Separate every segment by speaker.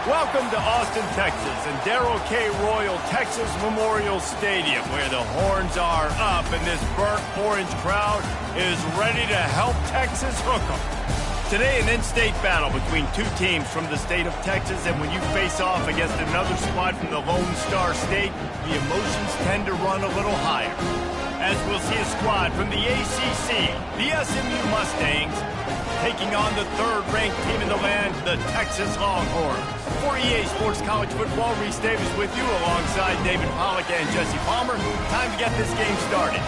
Speaker 1: Welcome to Austin, Texas, and Darrell K. Royal Texas Memorial Stadium, where the horns are up and this burnt orange crowd is ready to help Texas hook 'em. Today, an in-state battle between two teams from the state of Texas, and when you face off against another squad from the Lone Star State, the emotions tend to run a little higher. As we'll see a squad from the ACC, the SMU Mustangs, taking on the third-ranked team in the land, the Texas Longhorns. For EA Sports College Football, Reese Davis with you alongside David Pollack and Jesse Palmer. Time to get this game started.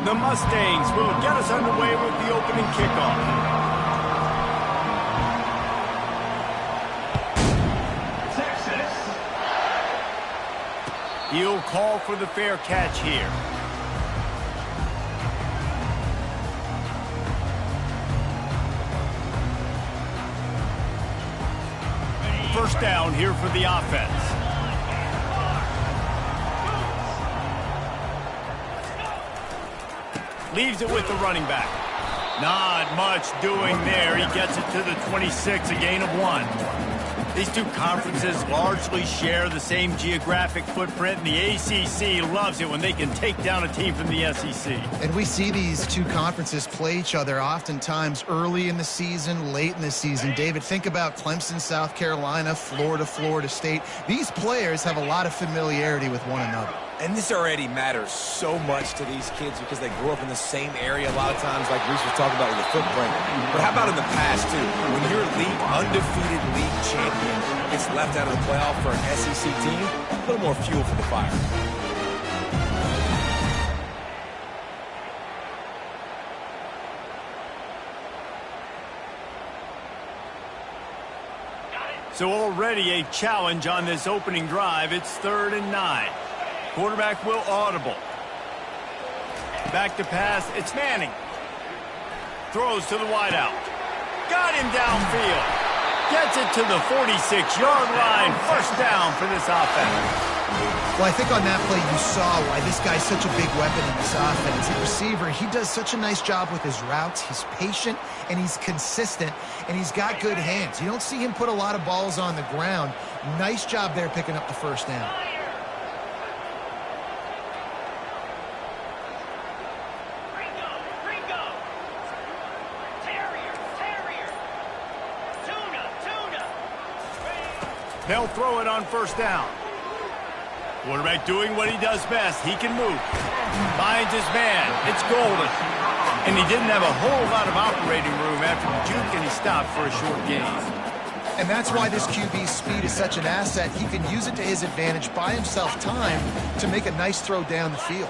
Speaker 1: The Mustangs will get us underway with the opening kickoff. Texas. He'll call for the fair catch here. First down here for the offense. Leaves it with the running back. Not much doing there. He gets it to the 26, a gain of 1. These two conferences largely share the same geographic footprint, and the ACC loves it when they can take down a team from the SEC.
Speaker 2: And we see these two conferences play each other oftentimes early in the season, late in the season. David, think about Clemson, South Carolina, Florida, Florida State. These players have a lot of familiarity with one another.
Speaker 3: And this already matters so much to these kids because they grew up in the same area a lot of times, like Reese was talking about with the footprint. But how about in the past, too? When you're undefeated league champion gets left out of the playoff for an SEC team, a little more fuel for the fire.
Speaker 1: So already a challenge on this opening drive. It's 3rd and 9. Quarterback will audible. Back to pass. It's Manning. Throws to the wideout. Got him downfield. Gets it to the 46-yard line. First down for this offense.
Speaker 2: Well, I think on that play you saw why this guy's such a big weapon in this offense. At receiver, he does such a nice job with his routes. He's patient, and he's consistent, and he's got good hands. You don't see him put a lot of balls on the ground. Nice job there picking up the first down.
Speaker 1: They'll throw it on first down. Quarterback doing what he does best. He can move. Finds his man. It's Golden. And he didn't have a whole lot of operating room after the juke, and he stopped for a short gain.
Speaker 2: And that's why this QB's speed is such an asset. He can use it to his advantage, buy himself time to make a nice throw down the field.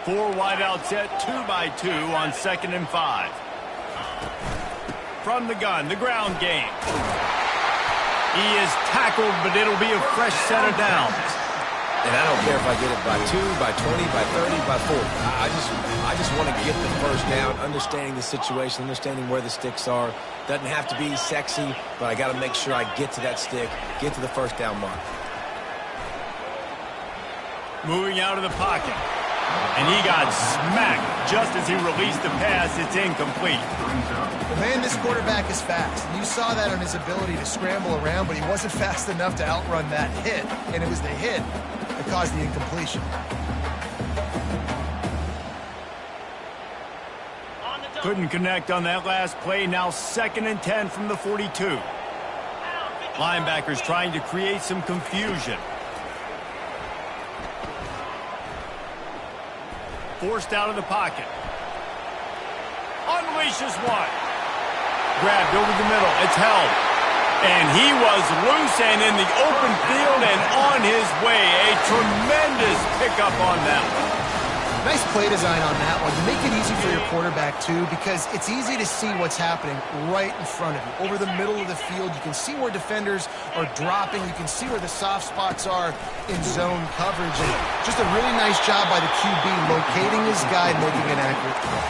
Speaker 1: 4 wideout set, 2-by-2 on 2nd and 5. From the gun, the ground game. He is tackled, but it'll be a fresh set of downs.
Speaker 3: And I don't care if I get it by 2, by 20, by 30, by 40. I just want to get the first down, understanding the situation, understanding where the sticks are. Doesn't have to be sexy, but I got to make sure I get to that stick, get to the first down mark.
Speaker 1: Moving out of the pocket. And he got smacked just as he released the pass. It's incomplete.
Speaker 2: Well, man, this quarterback is fast. And you saw that on his ability to scramble around, but he wasn't fast enough to outrun that hit. And it was the hit that caused the incompletion.
Speaker 1: Couldn't connect on that last play. Now 2nd and 10 from the 42. Linebackers trying to create some confusion. Forced out of the pocket. Unleashes one. Grabbed over the middle. It's held. And he was loose and in the open field and on his way. A tremendous pickup on that one.
Speaker 2: Nice play design on that one. You make it easy for your quarterback, too, because it's easy to see what's happening right in front of you. Over the middle of the field, you can see where defenders are dropping. You can see where the soft spots are in zone coverage. And just a really nice job by the QB locating his guy, making an accurate throw.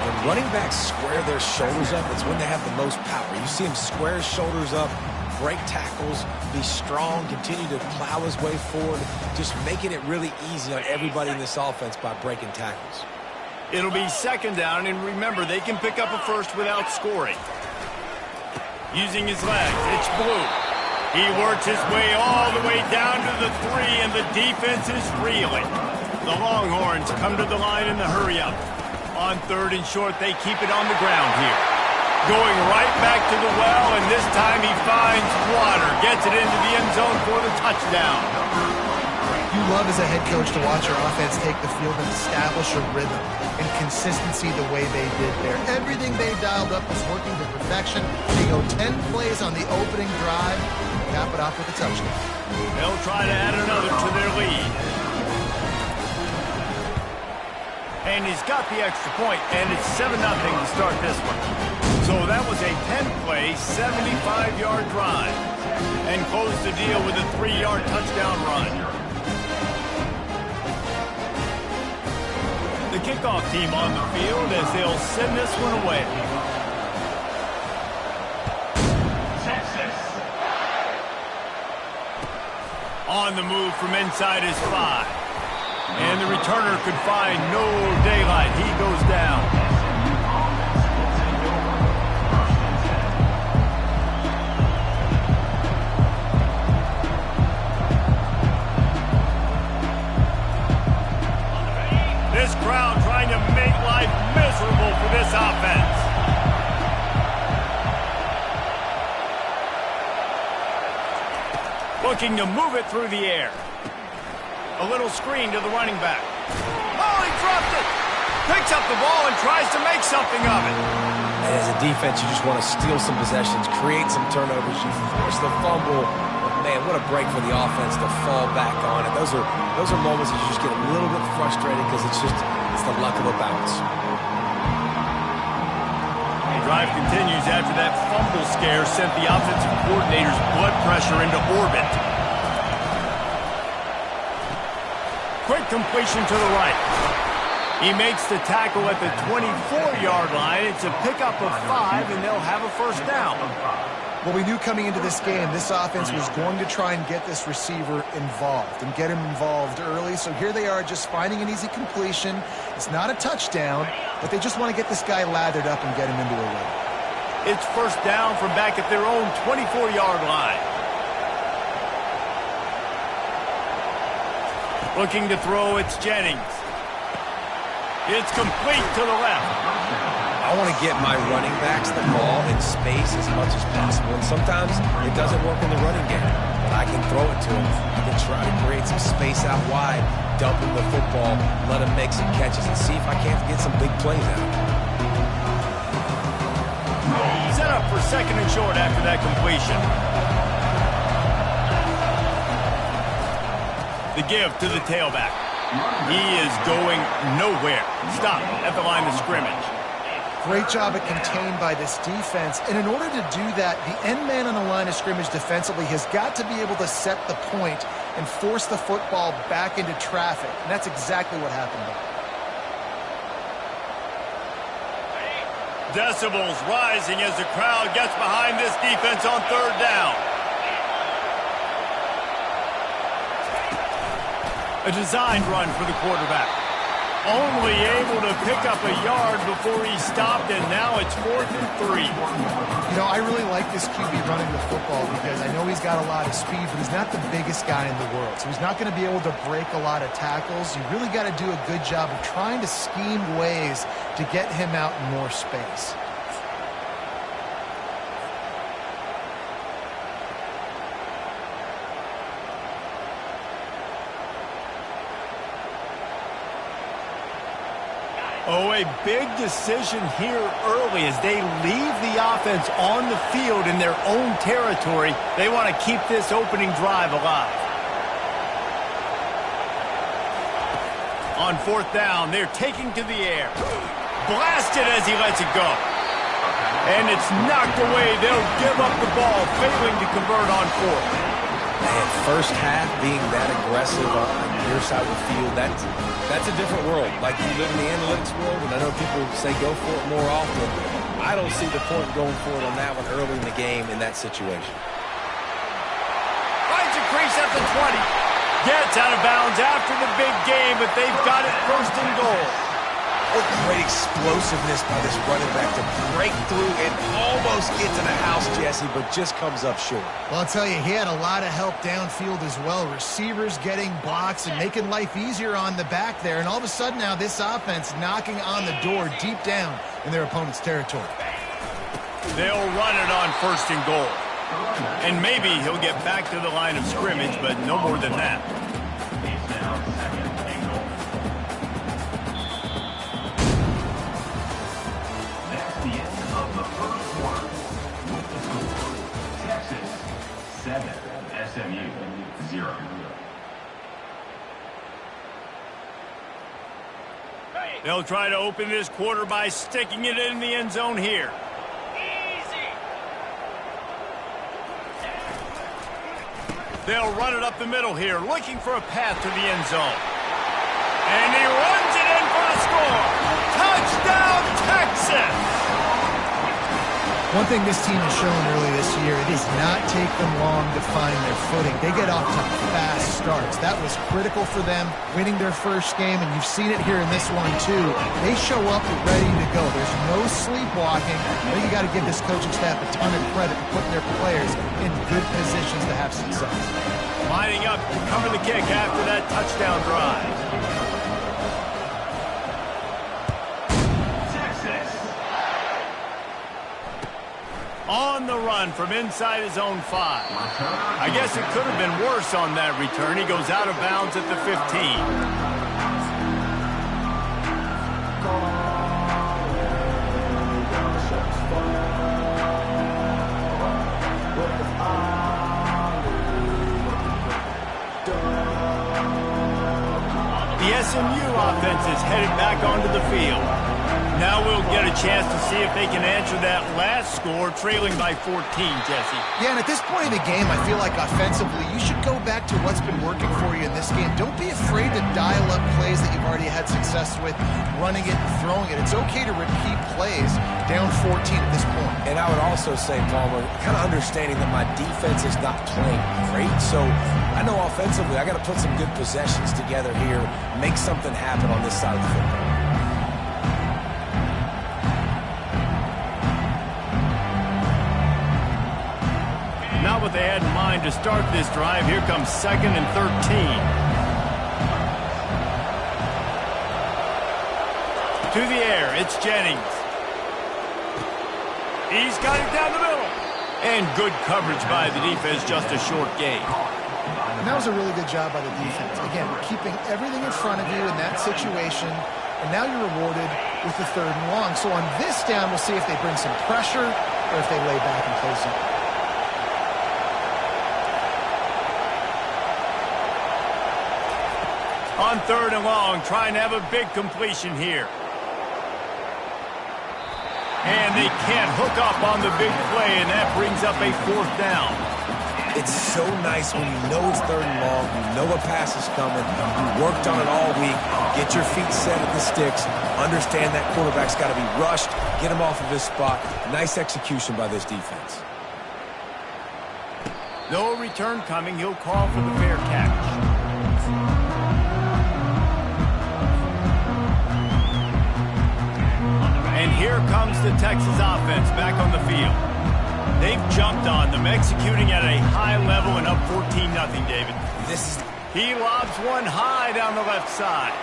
Speaker 3: When running backs square their shoulders up, it's when they have the most power. You see him square his shoulders up, break tackles, be strong, continue to plow his way forward, just making it really easy on everybody in this offense by breaking tackles.
Speaker 1: It'll be second down, and remember, they can pick up a first without scoring. Using his legs, it's Blue. He works his way all the way down to the 3, and the defense is reeling. The Longhorns come to the line in the hurry-up. On third and short, they keep it on the ground here. Going right back to the well, and this time he finds water. Gets it into the end zone for the touchdown.
Speaker 2: You love as a head coach to watch your offense take the field and establish a rhythm and consistency the way they did there. Everything they dialed up was working to perfection. They go 10 plays on the opening drive, cap it off with a touchdown.
Speaker 1: They'll try to add another to their lead. And he's got the extra point, and it's 7-0 to start this one. So that was a 10-play, 75-yard drive. And closed the deal with a 3-yard touchdown run. The kickoff team on the field as they'll send this one away. On the move from inside his 5. And the returner could find no daylight. He goes down. This crowd trying to make life miserable for this offense. Looking to move it through the air. A little screen to the running back. Oh, he dropped it! Picks up the ball and tries to make something of it.
Speaker 3: And as a defense, you just want to steal some possessions, create some turnovers, you force the fumble. Man, what a break for the offense to fall back on it. Those are moments that you just get a little bit frustrated because it's the luck of the bounce.
Speaker 1: The drive continues after that fumble scare sent the offensive coordinator's blood pressure into orbit. Quick completion to the right. He makes the tackle at the 24-yard line. It's a pickup of 5, and they'll have a first down.
Speaker 2: Well, we knew coming into this game, this offense was going to try and get this receiver involved and get him involved early. So here they are just finding an easy completion. It's not a touchdown, but they just want to get this guy lathered up and get him into a rhythm.
Speaker 1: It's first down from back at their own 24-yard line. Looking to throw, it's Jennings. It's complete to the left.
Speaker 3: I want to get my running backs the ball in space as much as possible. And sometimes it doesn't work in the running game. But I can throw it to them. I can try to create some space out wide, dump him the football, let him make some catches, and see if I can't get some big plays out.
Speaker 1: Set up for second and short after that completion. The give to the tailback. He is going nowhere. Stop at the line of scrimmage.
Speaker 2: Great job at contained by this defense. And in order to do that, the end man on the line of scrimmage defensively has got to be able to set the point and force the football back into traffic. And that's exactly what happened there.
Speaker 1: Decibels rising as the crowd gets behind this defense on third down. A designed run for the quarterback. Only able to pick up a yard before he stopped, and now it's 4th and 3.
Speaker 2: You know, I really like this QB running the football because I know he's got a lot of speed, but he's not the biggest guy in the world. So he's not going to be able to break a lot of tackles. You really got to do a good job of trying to scheme ways to get him out in more space.
Speaker 1: Oh, a big decision here early as they leave the offense on the field in their own territory. They want to keep this opening drive alive. On fourth down, they're taking to the air. Blasted as he lets it go. And it's knocked away. They'll give up the ball, failing to convert on fourth.
Speaker 3: Man, first half being that aggressive on your side of the field, that's a different world. Like, you live in the analytics world, and I know people say go for it more often. I don't see the point going for it on that one early in the game in that situation.
Speaker 1: crease at the 20. Gets out of bounds after the big game, but they've got it first and goal.
Speaker 3: What great explosiveness by this running back to break through and almost get to the house, Jesse, but just comes up short.
Speaker 2: Well, I'll tell you, he had a lot of help downfield as well. Receivers getting blocks and making life easier on the back there. And all of a sudden now this offense knocking on the door deep down in their opponent's territory.
Speaker 1: They'll run it on first and goal. And maybe he'll get back to the line of scrimmage, but no more than that.
Speaker 4: SMU 0.
Speaker 1: They'll try to open this quarter by sticking it in the end zone here. They'll run it up the middle here, looking for a path to the end zone. And he runs it in for the score. Touchdown, Texas!
Speaker 2: One thing this team has shown early this year, it does not take them long to find their footing. They get off to fast starts. That was critical for them, winning their first game, and you've seen it here in this one too. They show up ready to go. There's no sleepwalking. I think you got to give this coaching staff a ton of credit for putting their players in good positions to have success.
Speaker 1: Lining up to cover the kick after that touchdown drive. On the run from inside his own 5. I guess it could have been worse on that return. He goes out of bounds at the 15. The SMU offense is headed back onto the field. Now we'll get a chance to see if they can answer that last score, trailing by 14, Jesse.
Speaker 2: Yeah, and at this point in the game, I feel like offensively, you should go back to what's been working for you in this game. Don't be afraid to dial up plays that you've already had success with, running it and throwing it. It's okay to repeat plays down 14 at this point.
Speaker 3: And I would also say, Palmer, kind of understanding that my defense is not playing great, so I know offensively I got to put some good possessions together here, make something happen on this side of the football.
Speaker 1: Not what they had in mind to start this drive. Here comes 2nd and 13. To the air, it's Jennings. He's got it down the middle. And good coverage by the defense, just a short gain.
Speaker 2: And that was a really good job by the defense. Again, keeping everything in front of you in that situation, and now you're rewarded with the 3rd and long. So on this down, we'll see if they bring some pressure or if they lay back and play something.
Speaker 1: On 3rd and long, trying to have a big completion here. And they can't hook up on the big play, and that brings up a 4th down.
Speaker 3: It's so nice when you know it's 3rd and long, you know a pass is coming, you worked on it all week, get your feet set at the sticks, understand that quarterback's got to be rushed, get him off of his spot. Nice execution by this defense.
Speaker 1: No return coming. He'll call for the fair catch. And here comes the Texas offense back on the field. They've jumped on them, executing at a high level and up 14-0, David. He lobs one high down the left side.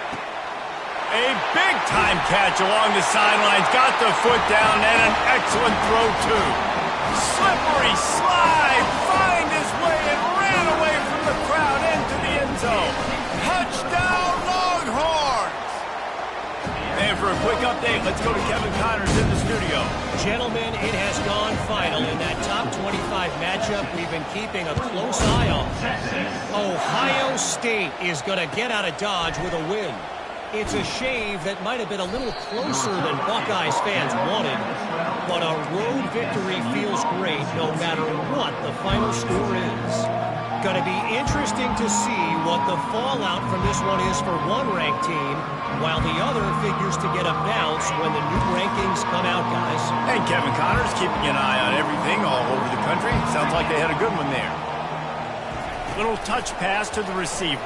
Speaker 1: A big-time catch along the sidelines. Got the foot down and an excellent throw, too. Slippery slide. Find his way and ran away from the crowd into the end zone. Touchdown, Longhorns! And for a quick update, let's go to Kevin Connors in the studio.
Speaker 5: Gentlemen, it has gone final in that top 25 matchup we've been keeping a close eye on. Ohio State is going to get out of Dodge with a win. It's a shave that might have been a little closer than Buckeyes fans wanted, but a road victory feels great no matter what the final score is. Going to be interesting to see what the fallout from this one is for one ranked team, while the other figures to get a bounce when the new rankings come out, guys.
Speaker 1: And Kevin Connors keeping an eye on everything all over the country. Sounds like they had a good one there. Little touch pass to the receiver.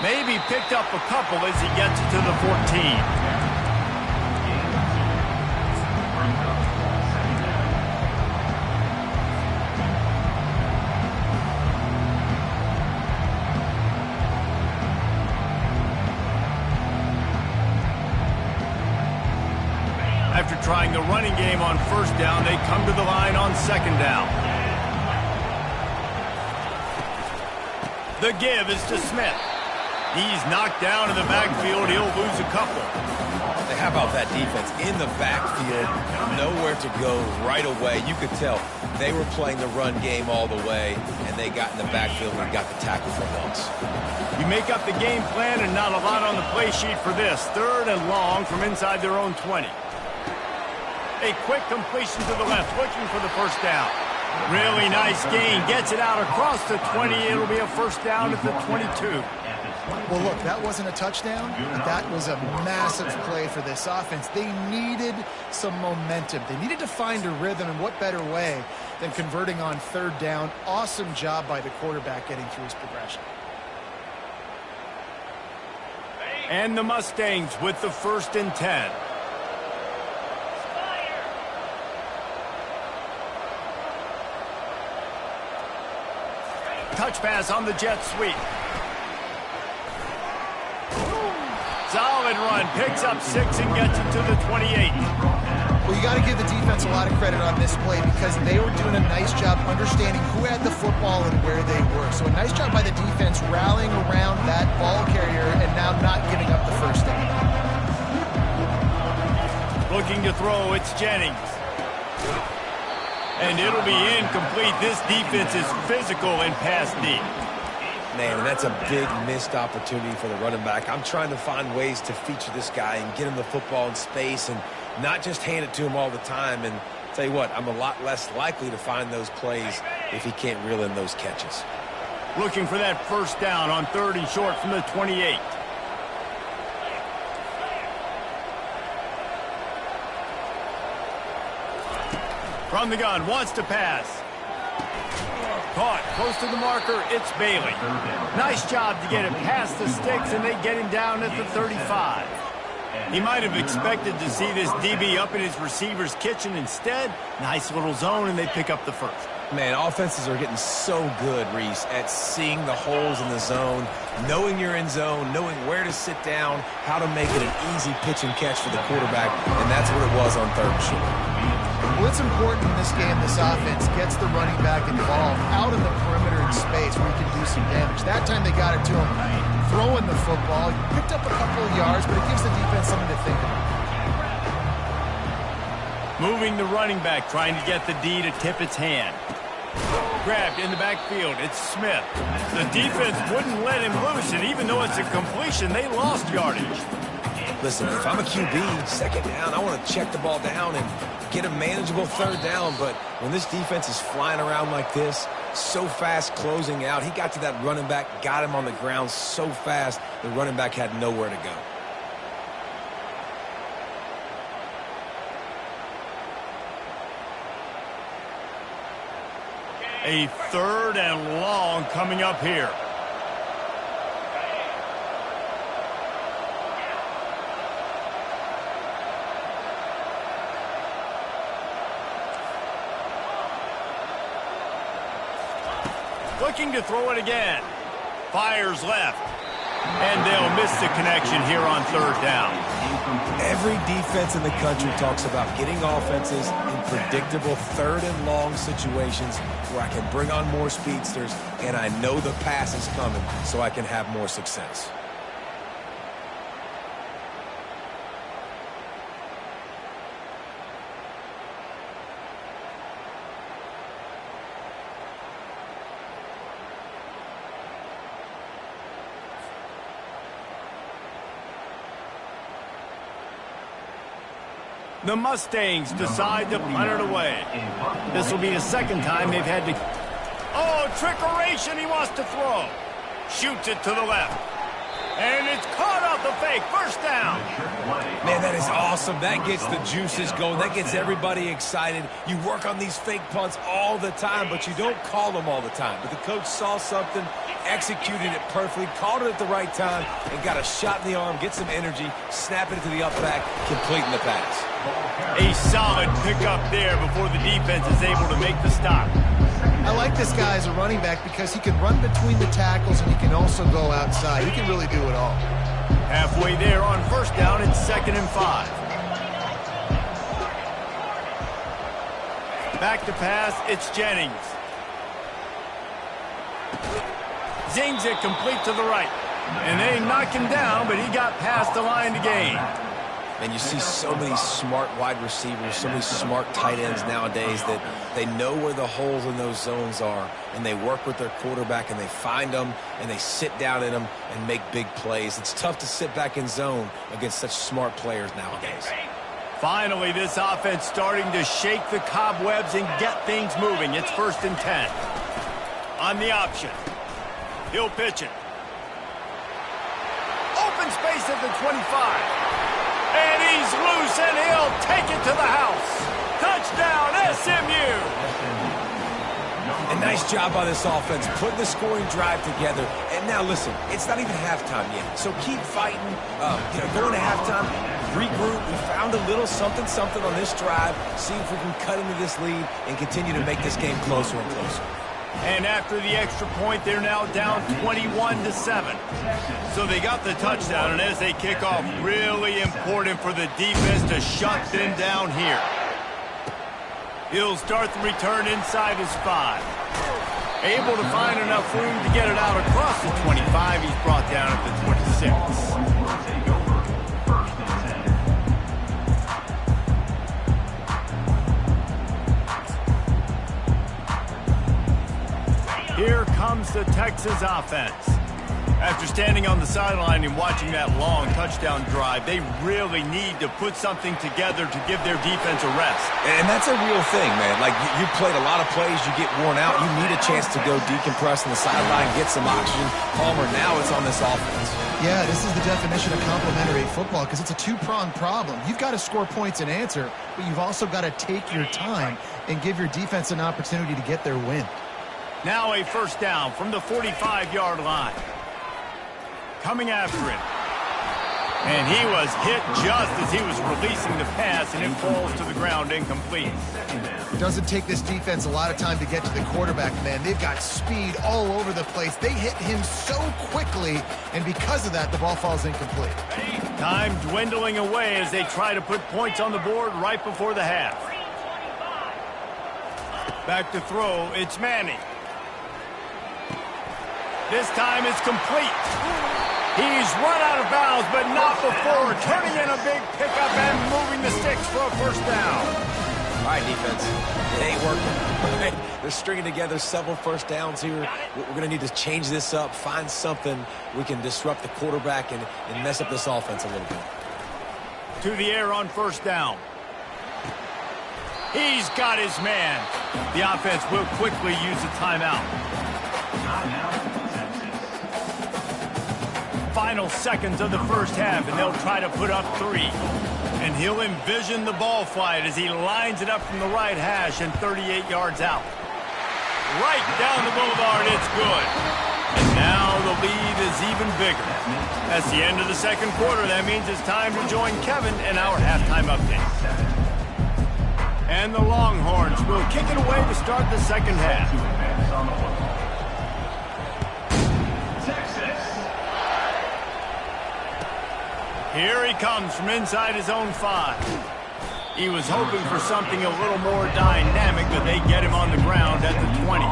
Speaker 1: Maybe picked up a couple as he gets it to the 14. After trying the running game on first down, they come to the line on second down. The give is to Smith. He's knocked down in the backfield. He'll lose a couple.
Speaker 3: Hey, how about that defense? In the backfield, nowhere to go right away. You could tell they were playing the run game all the way, and they got in the backfield and got the tackle for once.
Speaker 1: You make up the game plan and not a lot on the play sheet for this. 3rd and long from inside their own 20. A quick completion to the left, looking for the first down. Really nice gain. Gets it out across the 20. It'll be a first down at the 22.
Speaker 2: Well, look, that wasn't a touchdown, but that was a massive play for this offense. They needed some momentum. They needed to find a rhythm, and what better way than converting on 3rd down. Awesome job by the quarterback getting through his progression.
Speaker 1: And the Mustangs with the 1st and 10. Touch pass on the jet sweep. Solid run. Picks up 6 and gets it to the 28.
Speaker 2: Well, you got to give the defense a lot of credit on this play because they were doing a nice job understanding who had the football and where they were. So a nice job by the defense rallying around that ball carrier and now not giving up the first down.
Speaker 1: Looking to throw, it's Jennings. And it'll be incomplete. This defense is physical and pass deep.
Speaker 3: Man, that's a big missed opportunity for the running back. I'm trying to find ways to feature this guy and get him the football in space and not just hand it to him all the time. And tell you what, I'm a lot less likely to find those plays if he can't reel in those catches.
Speaker 1: Looking for that first down on 3rd and short from the 28. From the gun, wants to pass. Caught, close to the marker, it's Bailey. Nice job to get it past the sticks, and they get him down at the 35. He might have expected to see this DB up in his receiver's kitchen. Instead, nice little zone, and they pick up the first.
Speaker 3: Man, offenses are getting so good, Reese, at seeing the holes in the zone, knowing you're in zone, knowing where to sit down, how to make it an easy pitch and catch for the quarterback, and that's what it was on 3rd and short.
Speaker 2: Well, it's important in this game this offense gets the running back involved out in the perimeter in space where he can do some damage. That time they got it to him throwing the football. He picked up a couple of yards, but it gives the defense something to think about.
Speaker 1: Moving the running back, trying to get the D to tip its hand. Grabbed in the backfield, it's Smith. The defense wouldn't let him loose, and even though it's a completion, they lost yardage.
Speaker 3: Listen, if I'm a QB, 2nd down, I want to check the ball down and get a manageable 3rd down. But when this defense is flying around like this, so fast closing out, he got to that running back, got him on the ground so fast, the running back had nowhere to go.
Speaker 1: A 3rd and long coming up here. Looking to throw it again. Fires left. And they'll miss the connection here on 3rd down.
Speaker 3: Every defense in the country talks about getting offenses in predictable 3rd and long situations where I can bring on more speedsters and I know the pass is coming so I can have more success.
Speaker 1: The Mustangs decide to punt it away. This will be the 2nd time they've had to... Oh, trickeration, he wants to throw. Shoots it to the left. And it's caught off the fake. First down.
Speaker 3: Man, that is awesome. That gets the juices going. That gets everybody excited. You work on these fake punts all the time, but you don't call them all the time. But the coach saw something, executed it perfectly, called it at the right time, and got a shot in the arm, get some energy, snap it to the up back, completing the pass.
Speaker 1: A solid pickup there before the defense is able to make the stop.
Speaker 2: I like this guy as a running back because he can run between the tackles and he can also go outside. He can really do it all.
Speaker 1: Halfway there on first down, it's 2nd and 5. Back to pass, it's Jennings. Zings it complete to the right. And they knock him down, but he got past the line to gain.
Speaker 3: And you see so many smart wide receivers, so many smart tight ends nowadays that they know where the holes in those zones are, and they work with their quarterback, and they find them, and they sit down in them and make big plays. It's tough to sit back in zone against such smart players nowadays.
Speaker 1: Finally, this offense starting to shake the cobwebs and get things moving. It's 1st and 10. On the option. He'll pitch it. Open space at the 25. And he's loose, and he'll take it to the house. Touchdown, SMU!
Speaker 3: A nice job by this offense, putting the scoring drive together. And now, listen, it's not even halftime yet. So keep fighting, going to halftime, regroup. We found a little something on this drive. See if we can cut into this lead and continue to make this game closer and closer.
Speaker 1: And after the extra point, they're now down 21-7. So they got the touchdown, and as they kick off, really important for the defense to shut them down here. He'll start the return inside his 5. Able to find enough room to get it out across the 25. He's brought down at the 26. Here comes the Texas offense. After standing on the sideline and watching that long touchdown drive, they really need to put something together to give their defense a rest.
Speaker 3: And that's a real thing, man. Like, you played a lot of plays, you get worn out, you need a chance to go decompress on the sideline, get some oxygen. Palmer, now it's on this offense.
Speaker 2: Yeah, this is the definition of complementary football because it's a two-pronged problem. You've got to score points and answer, but you've also got to take your time and give your defense an opportunity to get their win.
Speaker 1: Now a first down from the 45-yard line. Coming after him. And he was hit just as he was releasing the pass, and it falls to the ground incomplete.
Speaker 2: It doesn't take this defense a lot of time to get to the quarterback, man. They've got speed all over the place. They hit him so quickly, and because of that, the ball falls incomplete.
Speaker 1: Time dwindling away as they try to put points on the board right before the half. Back to throw, it's Manning. This time it's complete. He's run out of bounds, but not before turning in a big pickup and moving the sticks for a first down.
Speaker 3: All right, defense. It ain't working. They're stringing together several first downs here. We're going to need to change this up, find something we can disrupt the quarterback and mess up this offense a little bit.
Speaker 1: To the air on first down. He's got his man. The offense will quickly use a timeout. Final seconds of the first half, and they'll try to put up 3. And he'll envision the ball flight as he lines it up from the right hash and 38 yards out. Right down the boulevard, it's good. And now the lead is even bigger. That's the end of the second quarter. That means it's time to join Kevin in our halftime update. And the Longhorns will kick it away to start the second half. Here he comes from inside his own 5. He was hoping for something a little more dynamic, but they get him on the ground at the 20.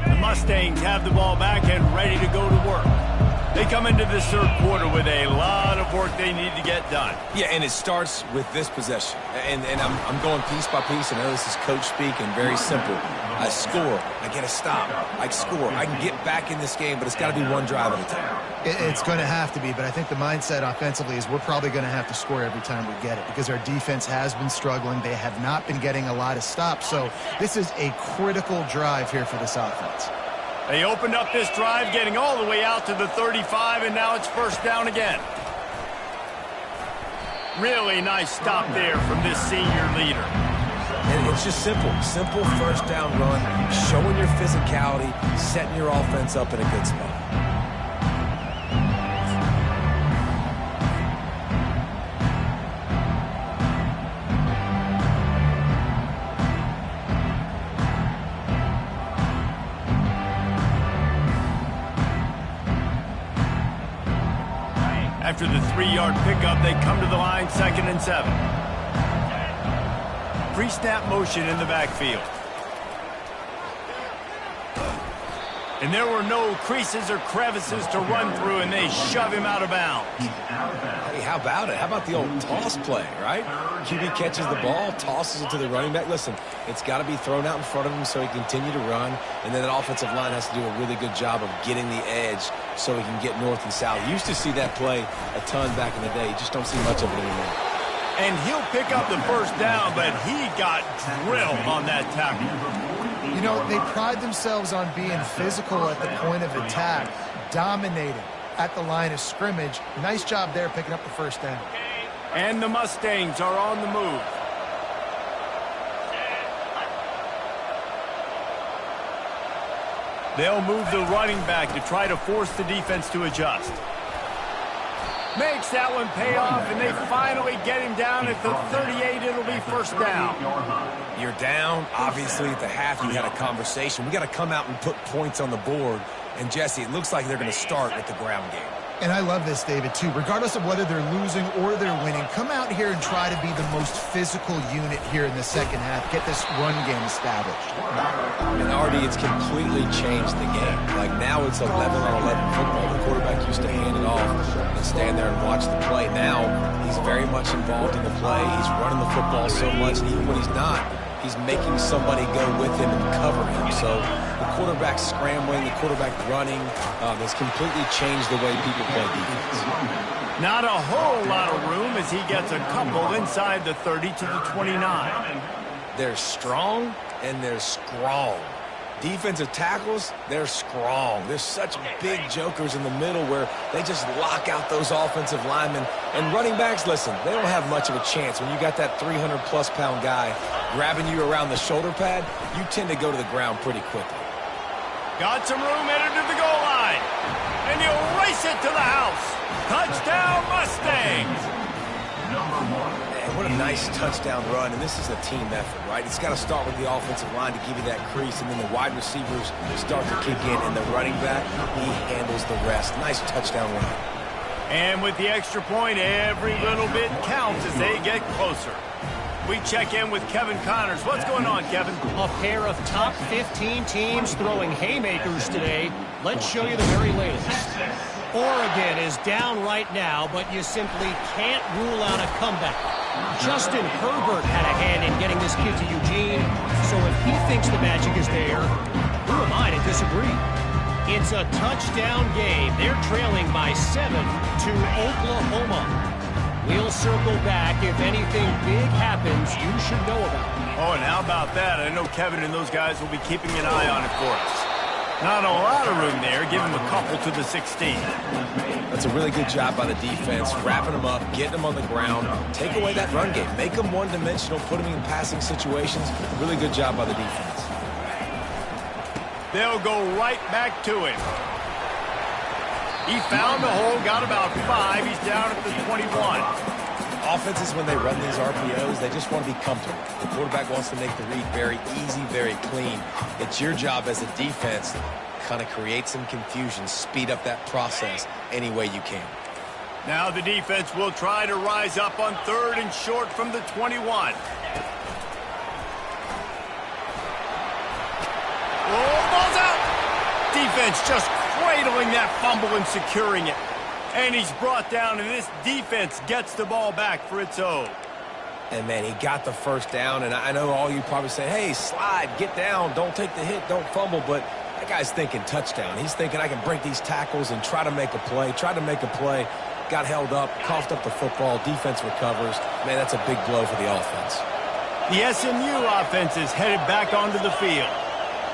Speaker 1: The Mustangs have the ball back and ready to go to work. They come into this third quarter with a lot of work they need to get done.
Speaker 3: Yeah, and it starts with this possession. And I'm going piece by piece. I know this is coach speak and very simple. I score. I get a stop. I score. I can get back in this game, but it's got to be one drive at a time.
Speaker 2: It's going to have to be, but I think the mindset offensively is we're probably going to have to score every time we get it because our defense has been struggling. They have not been getting a lot of stops, so this is a critical drive here for this offense.
Speaker 1: They opened up this drive, getting all the way out to the 35, and now it's first down again. Really nice stop there from this senior leader.
Speaker 3: And it's just simple first down run, showing your physicality, setting your offense up in a good spot.
Speaker 1: After the 3-yard pickup, they come to the line, 2nd and 7. Pre-snap motion in the backfield. And there were no creases or crevices to run through, and they shove him out of bounds.
Speaker 3: Hey, how about it? How about the old toss play, right? QB catches the ball, tosses it to the running back. Listen, it's got to be thrown out in front of him so he can continue to run, and then that offensive line has to do a really good job of getting the edge so he can get north and south. You used to see that play a ton back in the day. You just don't see much of it anymore.
Speaker 1: And he'll pick up the first down, but he got drilled on that tackle.
Speaker 2: You know, they pride themselves on being physical at the point of attack, dominating at the line of scrimmage. Nice job there picking up the first down.
Speaker 1: And the Mustangs are on the move. They'll move the running back to try to force the defense to adjust. Makes that one pay off, and they finally get him down at the 38. It'll be first down.
Speaker 3: You're down. Obviously, at the half, you had a conversation. We got to come out and put points on the board. And, Jesse, it looks like they're going to start with the ground game.
Speaker 2: And I love this, David, too. Regardless of whether they're losing or they're winning, come out here and try to be the most physical unit here in the second half. Get this run game established.
Speaker 3: And already it's completely changed the game. Like now it's 11-on-11 football. The quarterback used to hand it off and stand there and watch the play. Now he's very much involved in the play. He's running the football so much, and even when he's not, he's making somebody go with him and cover him. So the quarterback scrambling, the quarterback running has completely changed the way people play defense.
Speaker 1: Not a whole lot of room as he gets a couple inside the 30 to the 29.
Speaker 3: They're strong and they're strong. Defensive tackles, they're strong. There's such big jokers in the middle where they just lock out those offensive linemen. And running backs, listen, they don't have much of a chance. When you got that 300-plus pound guy grabbing you around the shoulder pad, you tend to go to the ground pretty quickly.
Speaker 1: Got some room headed to the goal line. And he'll race it to the house. Touchdown, Mustangs.
Speaker 3: Man, what a nice touchdown run, and this is a team effort, right? It's got to start with the offensive line to give you that crease, and then the wide receivers start to kick in, and the running back, he handles the rest. Nice touchdown run.
Speaker 1: And with the extra point, every little bit counts as they get closer. We check in with Kevin Connors. What's going on, Kevin?
Speaker 5: A pair of top 15 teams throwing haymakers today. Let's show you the very latest. Oregon is down right now, but you simply can't rule out a comeback. Justin Herbert had a hand in getting this kid to Eugene, so if he thinks the magic is there, who am I to disagree? It's a touchdown game. They're trailing by 7 to Oklahoma. We'll circle back if anything big happens you should know about.
Speaker 1: Oh, and how about that? I know Kevin and those guys will be keeping an eye on it for us. Not a lot of room there. Give him a couple to the 16.
Speaker 3: That's a really good job by the defense, wrapping them up, getting them on the ground, take away that run game, make them one-dimensional, put them in passing situations. Really good job by the defense.
Speaker 1: They'll go right back to him. He found the hole, got about 5. He's down at the 21.
Speaker 3: Offenses, when they run these RPOs, they just want to be comfortable. The quarterback wants to make the read very easy, very clean. It's your job as a defense to kind of create some confusion, speed up that process any way you can.
Speaker 1: Now the defense will try to rise up on 3rd and short from the 21. Oh, ball's out! Defense just cradling that fumble and securing it. And he's brought down, and this defense gets the ball back for its own.
Speaker 3: And, man, he got the first down. And I know all you probably say, hey, slide, get down, don't take the hit, don't fumble. But that guy's thinking touchdown. He's thinking I can break these tackles and try to make a play, got held up, coughed up the football, defense recovers. Man, that's a big blow for the offense.
Speaker 1: The SMU offense is headed back onto the field.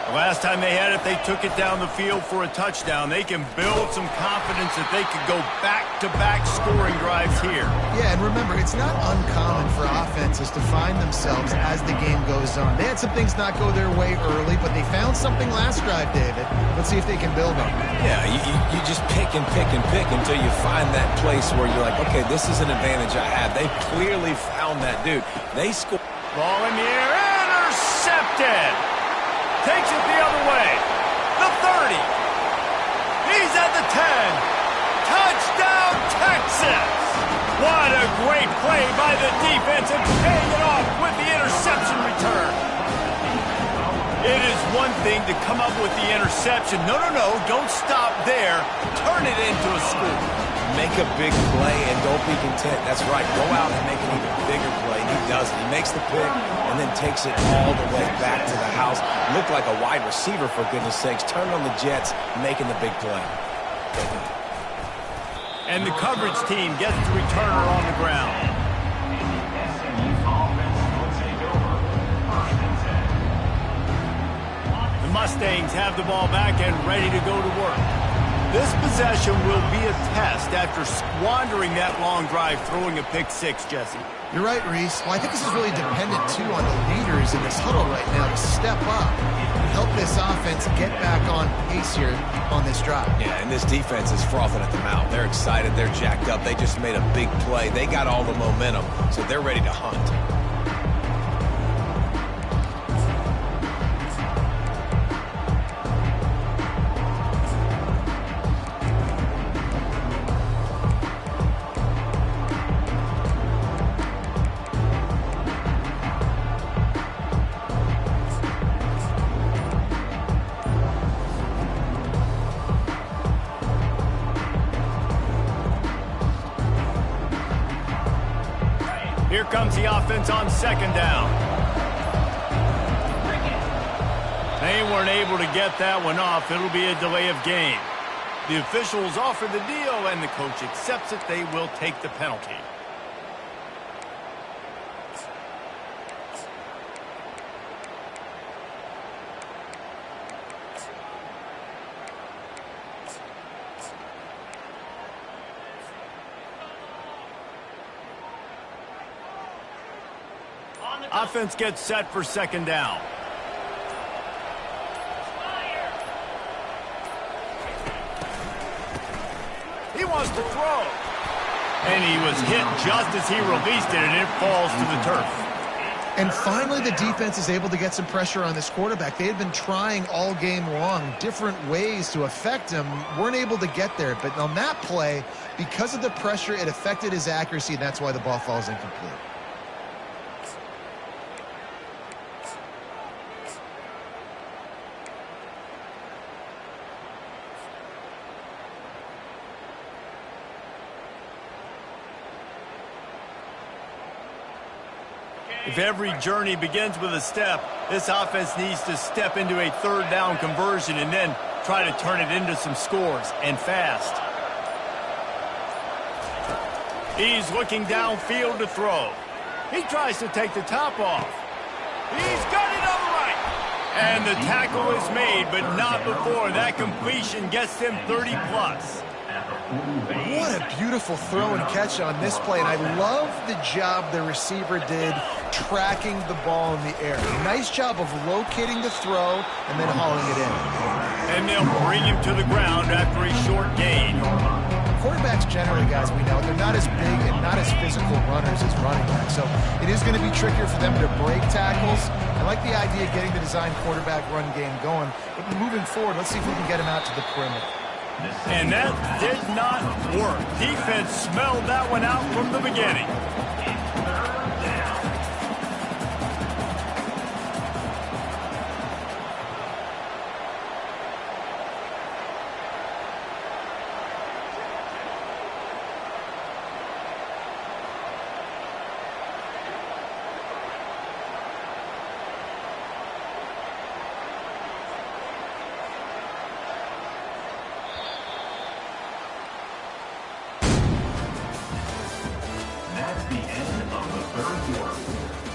Speaker 1: The last time they had it, they took it down the field for a touchdown. They can build some confidence that they could go back-to-back scoring drives here.
Speaker 2: Yeah, and remember, it's not uncommon for offenses to find themselves as the game goes on. They had some things not go their way early, but they found something last drive, David. Let's see if they can build on it.
Speaker 3: Yeah, you just pick and pick and pick until you find that place where you're like, okay, this is an advantage I have. They clearly found that, dude. They scored.
Speaker 1: Ball in the air, intercepted. Takes it the other way. The 30. He's at the 10. Touchdown, Texas. What a great play by the defense and paying it off with the interception return. It is one thing to come up with the interception. No, don't stop there. Turn it into a score.
Speaker 3: Make a big play and don't be content. That's right. Go out and make an even bigger play. He does it. He makes the pick and then takes it all the way back to the house. Looked like a wide receiver, for goodness sakes. Turned on the Jets, making the big play.
Speaker 1: And the coverage team gets the returner on the ground. The Mustangs have the ball back and ready to go to work. This possession will be a test after squandering that long drive, throwing a pick six, Jesse.
Speaker 2: You're right, Reese. Well, I think this is really dependent, too, on the leaders in this huddle right now to step up and help this offense get back on pace here on this drive.
Speaker 3: Yeah, and this defense is frothing at the mouth. They're excited. They're jacked up. They just made a big play. They got all the momentum, so they're ready to hunt.
Speaker 1: Here comes the offense on second down. They weren't able to get that one off. It'll be a delay of game. The officials offer the deal, and the coach accepts it. They will take the penalty. Offense gets set for second down. He wants to throw. And he was hit just as he released it, and it falls to the turf.
Speaker 2: And finally, the defense is able to get some pressure on this quarterback. They had been trying all game long different ways to affect him. Weren't able to get there. But on that play, because of the pressure, it affected his accuracy, and that's why the ball falls incomplete.
Speaker 1: If every journey begins with a step, this offense needs to step into a third down conversion and then try to turn it into some scores, and fast. He's looking downfield to throw. He tries to take the top off. He's got it on the right. And the tackle is made, but not before. That completion gets him 30+.
Speaker 2: What a beautiful throw and catch on this play, and I love the job the receiver did tracking the ball in the air. Nice job of locating the throw and then hauling it in.
Speaker 1: And they'll bring him to the ground after a short gain.
Speaker 2: Quarterbacks generally, guys, we know, they're not as big and not as physical runners as running backs, so it is going to be trickier for them to break tackles. I like the idea of getting the design quarterback run game going, but moving forward, let's see if we can get him out to the perimeter.
Speaker 1: And that did not work. Defense smelled that one out from the beginning.
Speaker 4: the end of the third quarter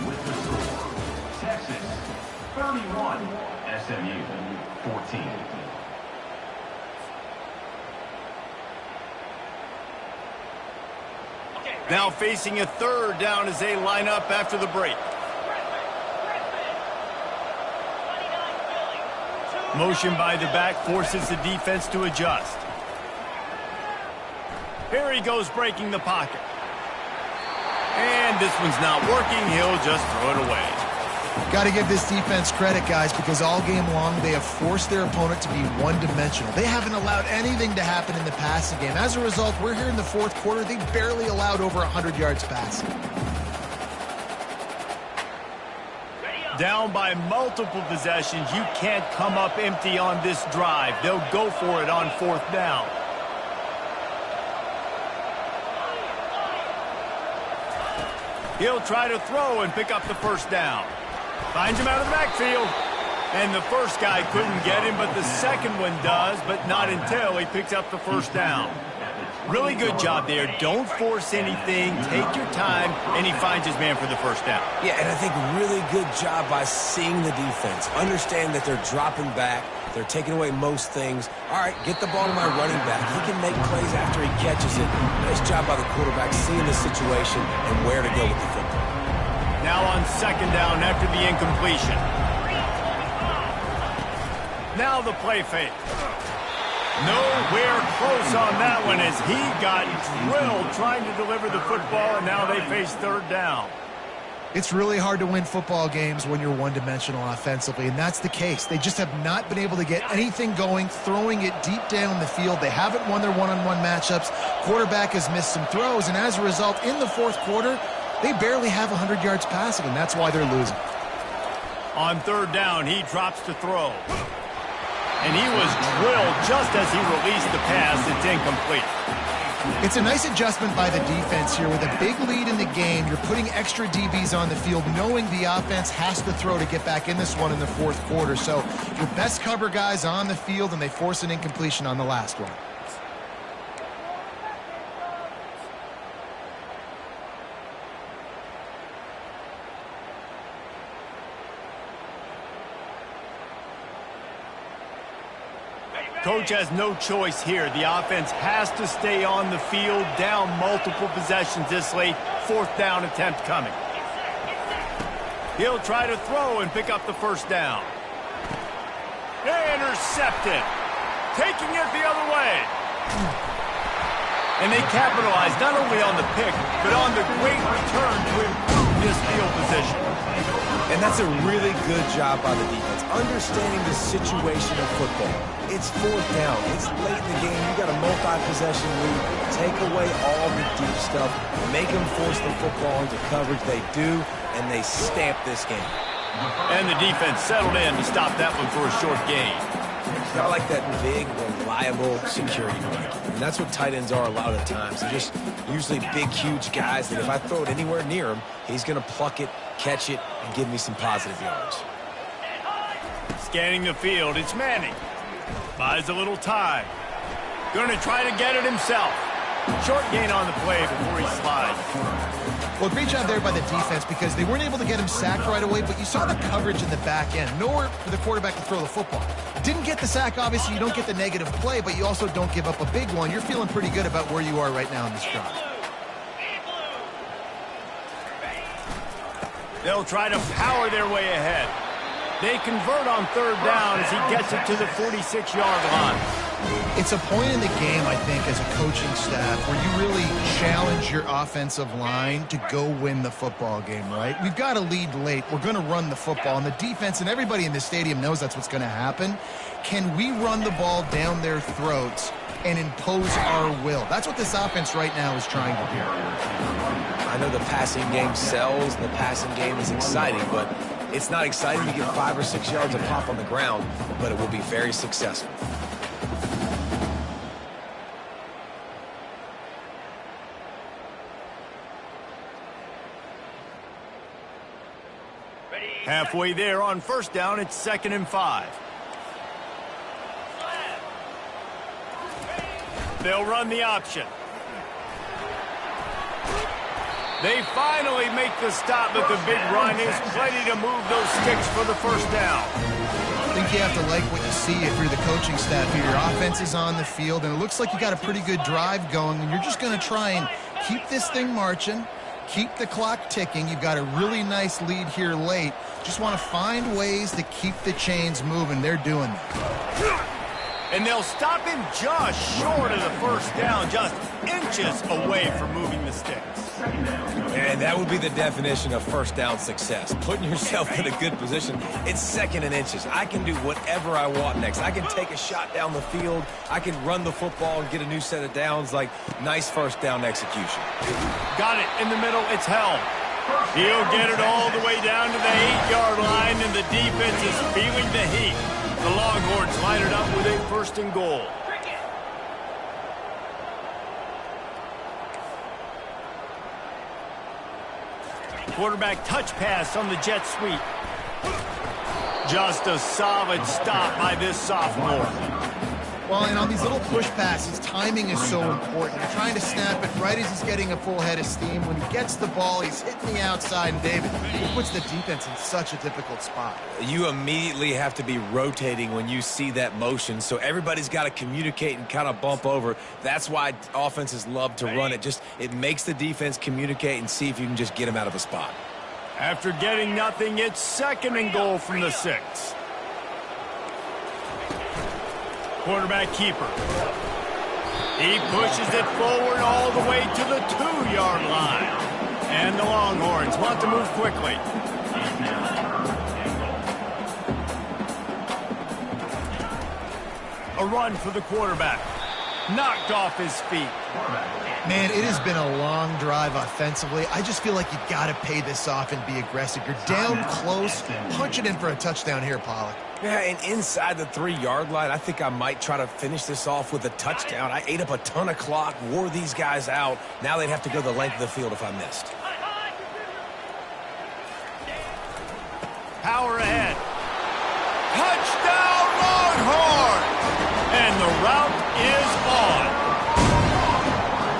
Speaker 4: with the score, Texas 31, SMU 14.
Speaker 1: Now facing a third down as they line up after the break. Motion by the back forces the defense to adjust. Here he goes breaking the pocket. And this one's not working. He'll just throw it away.
Speaker 2: Got to give this defense credit, guys, because all game long they have forced their opponent to be one-dimensional. They haven't allowed anything to happen in the passing game. As a result, we're here in the fourth quarter. They barely allowed over 100 yards passing.
Speaker 1: Down by multiple possessions, you can't come up empty on this drive. They'll go for it on fourth down. He'll try to throw and pick up the first down. Finds him out of the backfield. And the first guy couldn't get him, but the second one does, but not until he picks up the first down. Really good job there. Don't force anything. Take your time, and he finds his man for the first down.
Speaker 3: Yeah, and I think really good job by seeing the defense. Understand that they're dropping back. They're taking away most things. All right, get the ball to my running back. He can make plays after he catches it. Nice job by the quarterback seeing the situation and where to go with the football.
Speaker 1: Now on second down after the incompletion. Now the play fake. Nowhere close on that one as he got drilled trying to deliver the football, and now they face third down.
Speaker 2: It's really hard to win football games when you're one-dimensional offensively, and that's the case. They just have not been able to get anything going, throwing it deep down the field. They haven't won their one-on-one matchups. Quarterback has missed some throws, and as a result, in the fourth quarter, they barely have 100 yards passing, and that's why they're losing.
Speaker 1: On third down, he drops to throw. And he was drilled just as he released the pass. It's incomplete.
Speaker 2: It's a nice adjustment by the defense here. With a big lead in the game, you're putting extra DBs on the field, knowing the offense has to throw to get back in this one in the fourth quarter. So your best cover guys on the field, and they force an incompletion on the last one.
Speaker 1: Coach has no choice here. The offense has to stay on the field, down multiple possessions this late. Fourth down attempt coming. He'll try to throw and pick up the first down. Intercepted. Taking it the other way. And they capitalize not only on the pick, but on the great return to improve this field position.
Speaker 3: And that's a really good job by the defense, understanding the situation of football. It's fourth down. It's late in the game. You got a multi-possession lead. Take away all the deep stuff. Make them force the football into coverage. They do, and they stamp this game.
Speaker 1: And the defense settled in to stop that one for a short gain.
Speaker 3: I like that big, reliable security blanket. And that's what tight ends are a lot of the times. They're just usually big, huge guys that if I throw it anywhere near him, he's going to pluck it, catch it, and give me some positive yards.
Speaker 1: Scanning the field, it's Manning. Buys a little time. Going to try to get it himself. Short gain on the play before he slides.
Speaker 2: Well, great job there by the defense because they weren't able to get him sacked right away, but you saw the coverage in the back end. Nowhere for the quarterback to throw the football. Didn't get the sack, obviously. You don't get the negative play, but you also don't give up a big one. You're feeling pretty good about where you are right now in this drive.
Speaker 1: They'll try to power their way ahead. They convert on third down as he gets it to the 46-yard line.
Speaker 2: It's a point in the game, I think, as a coaching staff where you really challenge your offensive line to go win the football game, right? We've got a lead late. We're going to run the football, and the defense and everybody in the stadium knows that's what's going to happen. Can we run the ball down their throats and impose our will? That's what this offense right now is trying to do.
Speaker 3: I know the passing game sells, and the passing game is exciting, but it's not exciting to get 5 or 6 yards of pop on the ground, but it will be very successful.
Speaker 1: Halfway there on first down, it's 2nd and 5. They'll run the option. They finally make the stop, but the big run is plenty to move those sticks for the first down.
Speaker 2: I think you have to like what you see if you're the coaching staff here. Your offense is on the field, and it looks like you got a pretty good drive going, and you're just going to try and keep this thing marching, keep the clock ticking. You've got a really nice lead here late. Just want to find ways to keep the chains moving. They're doing that.
Speaker 1: And they'll stop him just short of the first down, just inches away from moving the sticks.
Speaker 3: And that would be the definition of first down success. Putting yourself in a good position. It's second and inches. I can do whatever I want next. I can take a shot down the field. I can run the football and get a new set of downs. Like, nice first down execution.
Speaker 1: Got it in the middle. It's held. He'll get it all the way down to the 8-yard line, and the defense is feeling the heat. The Longhorns line it up with a first and goal. Quarterback touch pass on the jet sweep. Just a solid stop by this sophomore.
Speaker 2: Well, and on these little push passes, timing is so important. You're trying to snap it right as he's getting a full head of steam. When he gets the ball, he's hitting the outside, and David, it puts the defense in such a difficult spot.
Speaker 3: You immediately have to be rotating when you see that motion, so everybody's got to communicate and kind of bump over. That's why offenses love to run it. It makes the defense communicate and see if you can just get them out of a spot.
Speaker 1: After getting nothing, it's second and goal from the 6. Quarterback keeper. He pushes it forward all the way to the 2-yard line. And the Longhorns want to move quickly. A run for the quarterback. Knocked off his feet.
Speaker 2: Man, it has been a long drive offensively. I just feel like you got to pay this off and be aggressive. You're down close. Punch it in for a touchdown here, Pollack.
Speaker 3: Yeah, and inside the 3-yard line, I think I might try to finish this off with a touchdown. I ate up a ton of clock, wore these guys out. Now they'd have to go the length of the field if I missed.
Speaker 1: Power ahead. Touchdown, Longhorns! And the route is on.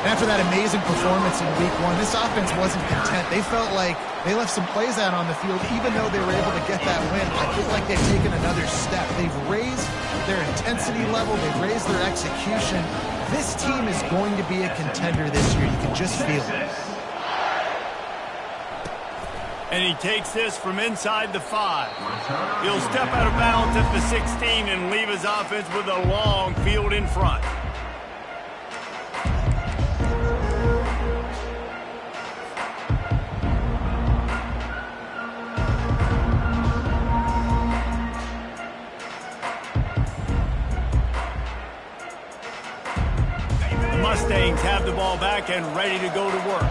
Speaker 2: After that amazing performance in Week 1, this offense wasn't content. They felt like they left some plays out on the field, even though they were able to get that win. I feel like they've taken another step. They've raised their intensity level. They've raised their execution. This team is going to be a contender this year. You can just feel it.
Speaker 1: And he takes this from inside the 5. He'll step out of bounds at the 16 and leave his offense with a long field in front. Mustangs have the ball back and ready to go to work.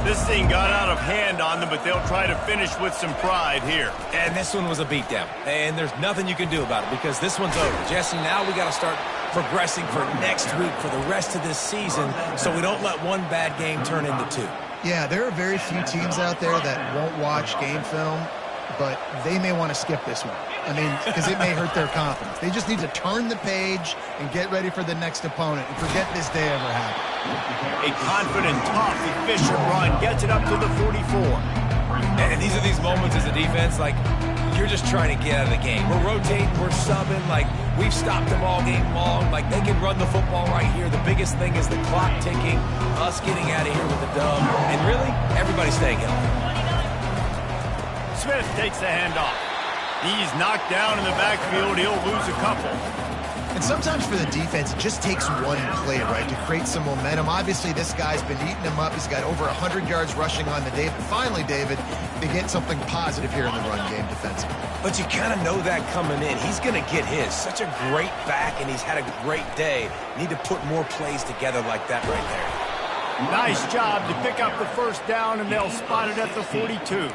Speaker 1: This thing got out of hand on them, but they'll try to finish with some pride here.
Speaker 3: And this one was a beatdown. And there's nothing you can do about it because this one's over. Jesse, now we got to start progressing for next week, for the rest of this season, so we don't let one bad game turn into 2.
Speaker 2: Yeah, there are very few teams out there that won't watch game film, but they may want to skip this one. I mean, because it may hurt their confidence. They just need to turn the page and get ready for the next opponent and forget this day ever happened.
Speaker 1: A confident, tough, efficient run gets it up to the 44.
Speaker 3: And these are these moments as a defense, like, you're just trying to get out of the game. We're rotating, we're subbing, like, we've stopped them all game long. Like, they can run the football right here. The biggest thing is the clock ticking, us getting out of here with the dub, and really, everybody staying healthy.
Speaker 1: Smith takes the handoff. He's knocked down in the backfield. He'll lose a couple.
Speaker 2: And sometimes for the defense, it just takes one play, right, to create some momentum. Obviously, this guy's been eating him up. He's got over 100 yards rushing on the day. But finally, David, they get something positive here in the run game defensively.
Speaker 3: But you kind of know that coming in. He's going to get his. Such a great back, and he's had a great day. Need to put more plays together like that right there.
Speaker 1: Nice job to pick up the first down, and they'll spot it at the 42.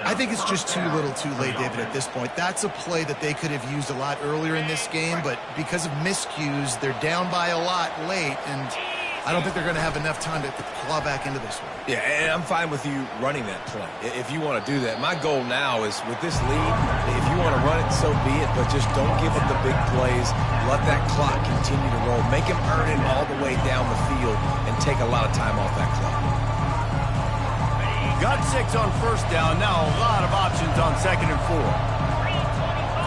Speaker 2: I think it's just too little too late, David, at this point. That's a play that they could have used a lot earlier in this game, but because of miscues, they're down by a lot late, and I don't think they're going to have enough time to claw back into this one.
Speaker 3: Yeah, and I'm fine with you running that play if you want to do that. My goal now is with this lead, if you want to run it, so be it, but just don't give up the big plays. Let that clock continue to roll. Make him earn it all the way down the field and take a lot of time off that clock.
Speaker 1: Got 6 on first down. Now a lot of options on 2nd and 4.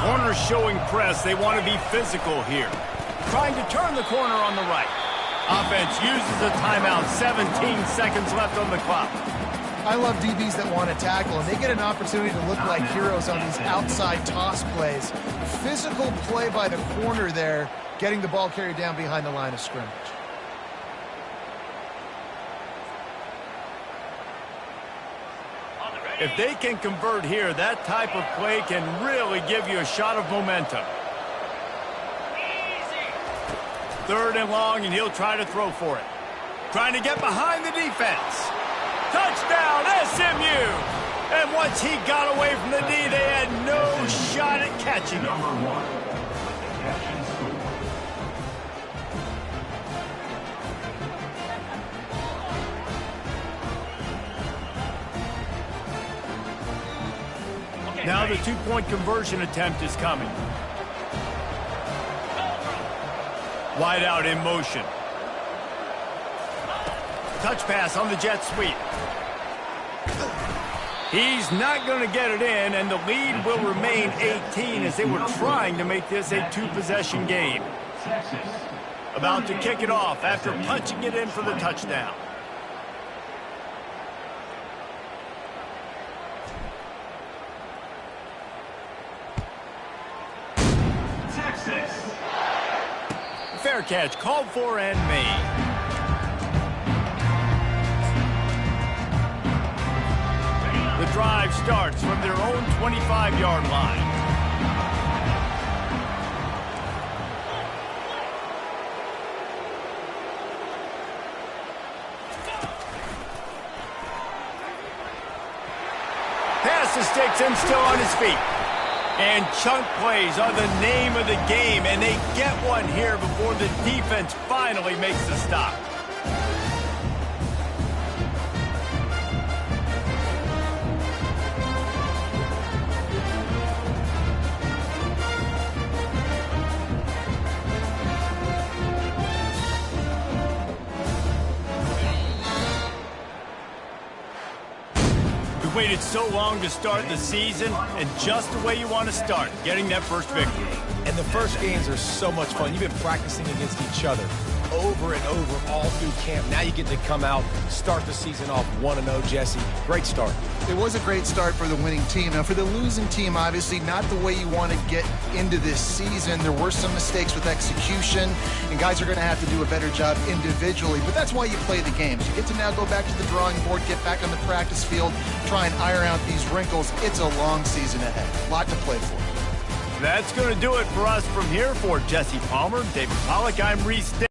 Speaker 1: Corners showing press. They want to be physical here. Trying to turn the corner on the right. Offense uses a timeout. 17 seconds left on the clock.
Speaker 2: I love DBs that want to tackle, and they get an opportunity to look like heroes on these outside toss plays. Physical play by the corner there, getting the ball carried down behind the line of scrimmage.
Speaker 1: If they can convert here, that type of play can really give you a shot of momentum. 3rd and long, and he'll try to throw for it. Trying to get behind the defense. Touchdown, SMU! And once he got away from the D, they had no shot at catching him.
Speaker 4: Number 1 with the catch and score.
Speaker 1: Now the 2-point conversion attempt is coming. Wide out in motion. Touch pass on the jet sweep. He's not going to get it in, and the lead will remain 18 as they were trying to make this a 2-possession game. About to kick it off after punching it in for the touchdown.
Speaker 4: Texas.
Speaker 1: Fair catch, called for and made. The drive starts from their own 25-yard line. Pass to Sticks and still on his feet. And chunk plays are the name of the game, and they get one here before the defense finally makes the stop. We waited so long to start the season, and just the way you want to start, getting that first victory.
Speaker 3: And the first games are so much fun. You've been practicing against each other over and over all through camp. Now you get to come out, start the season off 1-0, Jesse. Great start.
Speaker 2: It was a great start for the winning team. Now, for the losing team, obviously not the way you want to get into this season. There were some mistakes with execution, and guys are going to have to do a better job individually. But that's why you play the games. You get to now go back to the drawing board, get back on the practice field, try and iron out these wrinkles. It's a long season ahead. A lot to play for.
Speaker 1: That's going to do it for us from here. For Jesse Palmer, David Pollack, I'm Reese Davis.